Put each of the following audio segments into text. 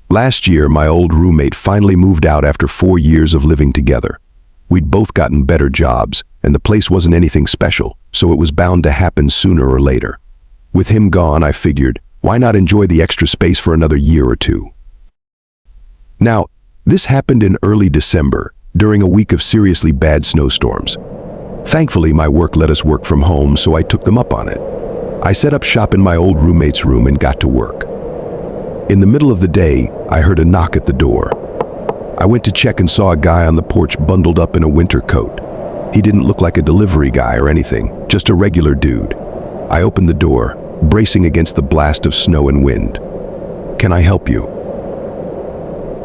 Last year, my old roommate finally moved out after 4 years of living together. We'd both gotten better jobs, and the place wasn't anything special, so it was bound to happen sooner or later. With him gone, I figured, why not enjoy the extra space for another year or two? Now, this happened in early December, during a week of seriously bad snowstorms. Thankfully, my work let us work from home, so I took them up on it. I set up shop in my old roommate's room and got to work. In the middle of the day, I heard a knock at the door. I went to check and saw a guy on the porch bundled up in a winter coat. He didn't look like a delivery guy or anything, just a regular dude. I opened the door, bracing against the blast of snow and wind. "Can I help you?"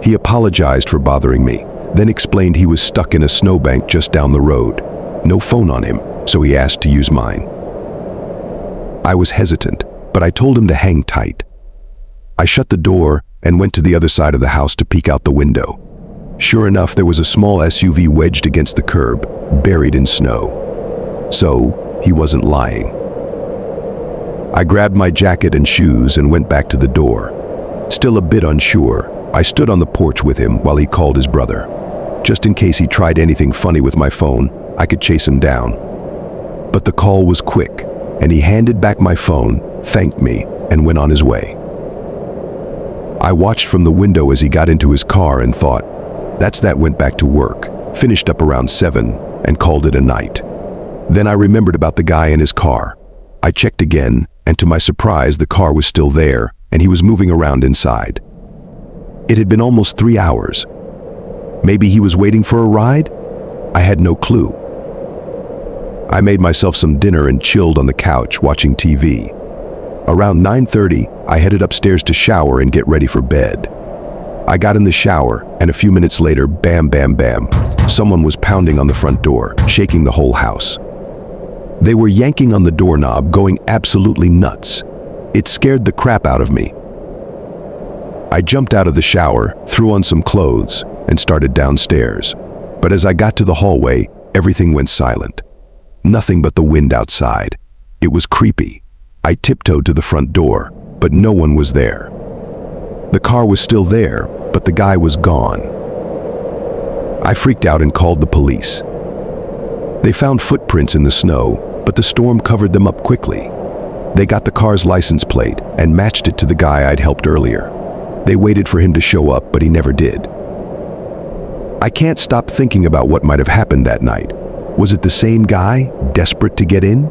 He apologized for bothering me, then explained he was stuck in a snowbank just down the road. No phone on him, so he asked to use mine. I was hesitant, but I told him to hang tight. I shut the door and went to the other side of the house to peek out the window. Sure enough, there was a small SUV wedged against the curb, buried in snow. So, he wasn't lying. I grabbed my jacket and shoes and went back to the door. Still a bit unsure, I stood on the porch with him while he called his brother. Just in case he tried anything funny with my phone, I could chase him down. But the call was quick, and he handed back my phone, thanked me, and went on his way. I watched from the window as he got into his car and thought, that's that went back to work, finished up around 7, and called it a night. Then I remembered about the guy in his car. I checked again, and to my surprise, the car was still there, and he was moving around inside. It had been almost 3 hours. Maybe he was waiting for a ride? I had no clue. I made myself some dinner and chilled on the couch watching TV. Around 9:30, I headed upstairs to shower and get ready for bed. I got in the shower, and a few minutes later, bam, bam, bam, someone was pounding on the front door, shaking the whole house. They were yanking on the doorknob, going absolutely nuts. It scared the crap out of me. I jumped out of the shower, threw on some clothes, and started downstairs. But as I got to the hallway, everything went silent. Nothing but the wind outside. It was creepy. I tiptoed to the front door, but no one was there. The car was still there, but the guy was gone. I freaked out and called the police. They found footprints in the snow, but the storm covered them up quickly. They got the car's license plate and matched it to the guy I'd helped earlier. They waited for him to show up, but he never did. I can't stop thinking about what might have happened that night. Was it the same guy, desperate to get in?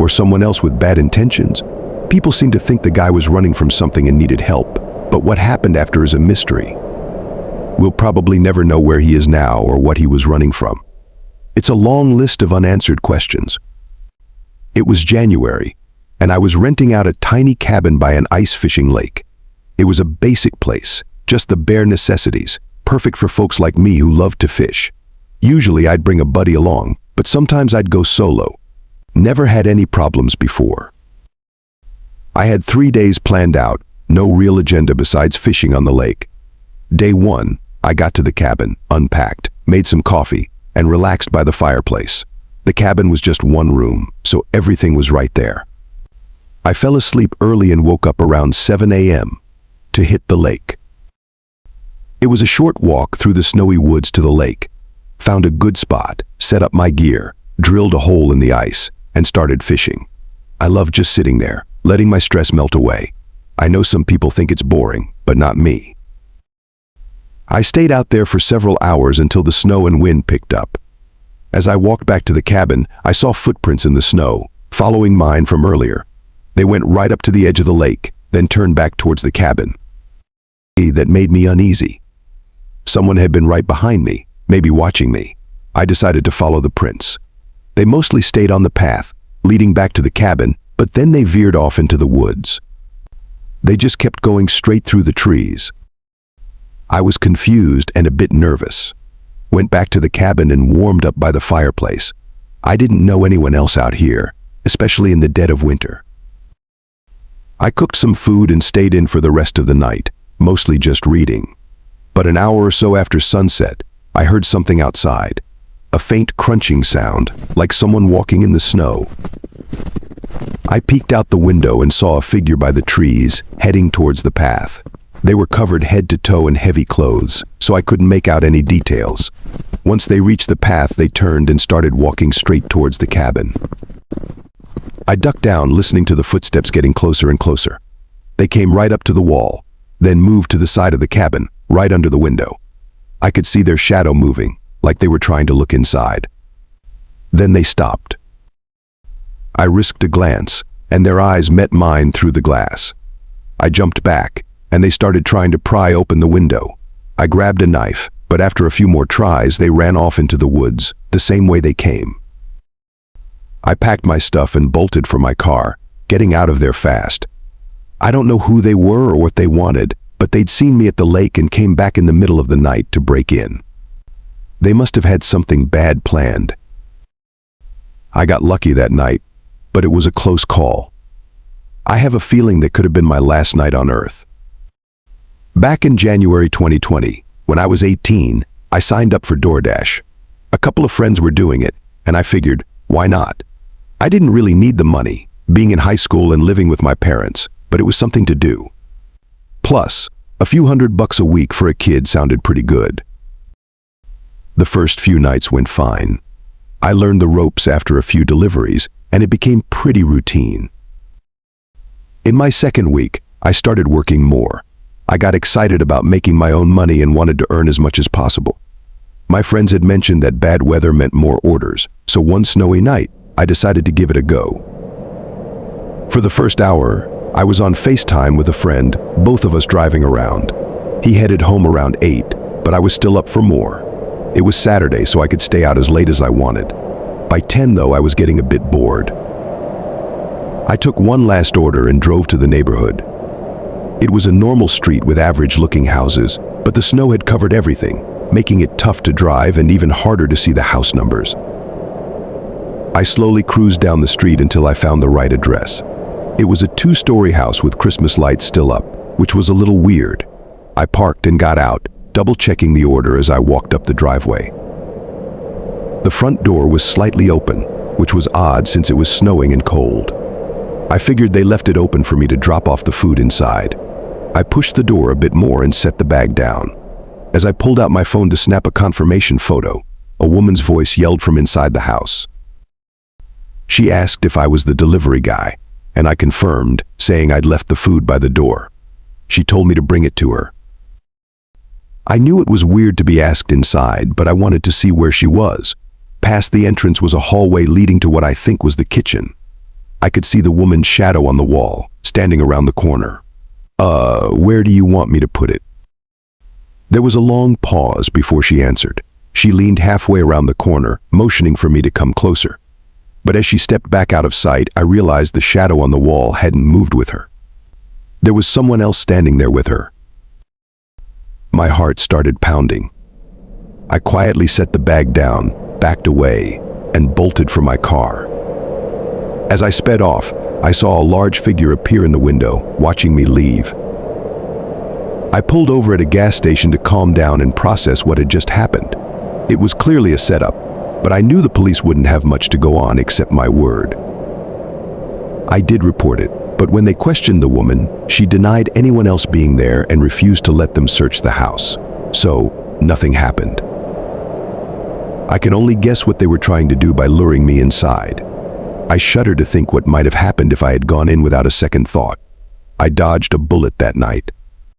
Or someone else with bad intentions? People seem to think the guy was running from something and needed help, but what happened after is a mystery. We'll probably never know where he is now or what he was running from. It's a long list of unanswered questions. It was January, and I was renting out a tiny cabin by an ice fishing lake. It was a basic place, just the bare necessities, perfect for folks like me who love to fish. Usually I'd bring a buddy along, but sometimes I'd go solo. Never had any problems before. I had 3 days planned out, no real agenda besides fishing on the lake. Day 1, I got to the cabin, unpacked, made some coffee, and relaxed by the fireplace. The cabin was just one room, so everything was right there. I fell asleep early and woke up around 7 a.m. to hit the lake. It was a short walk through the snowy woods to the lake. Found a good spot, set up my gear, drilled a hole in the ice, and started fishing. I love just sitting there, letting my stress melt away. I know some people think it's boring, but not me. I stayed out there for several hours until the snow and wind picked up. As I walked back to the cabin, I saw footprints in the snow, following mine from earlier. They went right up to the edge of the lake, then turned back towards the cabin. That made me uneasy. Someone had been right behind me, maybe watching me. I decided to follow the prints. They mostly stayed on the path, leading back to the cabin, but then they veered off into the woods. They just kept going straight through the trees. I was confused and a bit nervous. Went back to the cabin and warmed up by the fireplace. I didn't know anyone else out here, especially in the dead of winter. I cooked some food and stayed in for the rest of the night, mostly just reading. But an hour or so after sunset, I heard something outside. A faint crunching sound, like someone walking in the snow. I peeked out the window and saw a figure by the trees, heading towards the path. They were covered head to toe in heavy clothes, so I couldn't make out any details. Once they reached the path, they turned and started walking straight towards the cabin. I ducked down, listening to the footsteps getting closer and closer. They came right up to the wall, then moved to the side of the cabin, right under the window. I could see their shadow moving, like they were trying to look inside. Then they stopped. I risked a glance, and their eyes met mine through the glass. I jumped back, and they started trying to pry open the window. I grabbed a knife, but after a few more tries, they ran off into the woods, the same way they came. I packed my stuff and bolted for my car, getting out of there fast. I don't know who they were or what they wanted, but they'd seen me at the lake and came back in the middle of the night to break in. They must have had something bad planned. I got lucky that night, but it was a close call. I have a feeling that could have been my last night on Earth. Back in January 2020, when I was 18, I signed up for DoorDash. A couple of friends were doing it, and I figured, why not? I didn't really need the money, being in high school and living with my parents, but it was something to do. Plus, a few $100 a week for a kid sounded pretty good. The first few nights went fine. I learned the ropes after a few deliveries, and it became pretty routine. In my second week, I started working more. I got excited about making my own money and wanted to earn as much as possible. My friends had mentioned that bad weather meant more orders, so one snowy night, I decided to give it a go. For the first hour, I was on FaceTime with a friend, both of us driving around. He headed home around 8, but I was still up for more. It was Saturday, so I could stay out as late as I wanted. By 10, though, I was getting a bit bored. I took one last order and drove to the neighborhood. It was a normal street with average-looking houses, but the snow had covered everything, making it tough to drive and even harder to see the house numbers. I slowly cruised down the street until I found the right address. It was a 2-story house with Christmas lights still up, which was a little weird. I parked and got out, double-checking the order as I walked up the driveway. The front door was slightly open, which was odd since it was snowing and cold. I figured they left it open for me to drop off the food inside. I pushed the door a bit more and set the bag down. As I pulled out my phone to snap a confirmation photo, a woman's voice yelled from inside the house. She asked if I was the delivery guy, and I confirmed, saying I'd left the food by the door. She told me to bring it to her. I knew it was weird to be asked inside, but I wanted to see where she was. Past the entrance was a hallway leading to what I think was the kitchen. I could see the woman's shadow on the wall, standing around the corner. Where do you want me to put it? There was a long pause before she answered. She leaned halfway around the corner, motioning for me to come closer. But as she stepped back out of sight, I realized the shadow on the wall hadn't moved with her. There was someone else standing there with her. My heart started pounding. I quietly set the bag down, backed away, and bolted for my car. As I sped off, I saw a large figure appear in the window, watching me leave. I pulled over at a gas station to calm down and process what had just happened. It was clearly a setup, but I knew the police wouldn't have much to go on except my word. I did report it, but when they questioned the woman, she denied anyone else being there and refused to let them search the house. So, nothing happened. I can only guess what they were trying to do by luring me inside. I shudder to think what might have happened if I had gone in without a second thought. I dodged a bullet that night.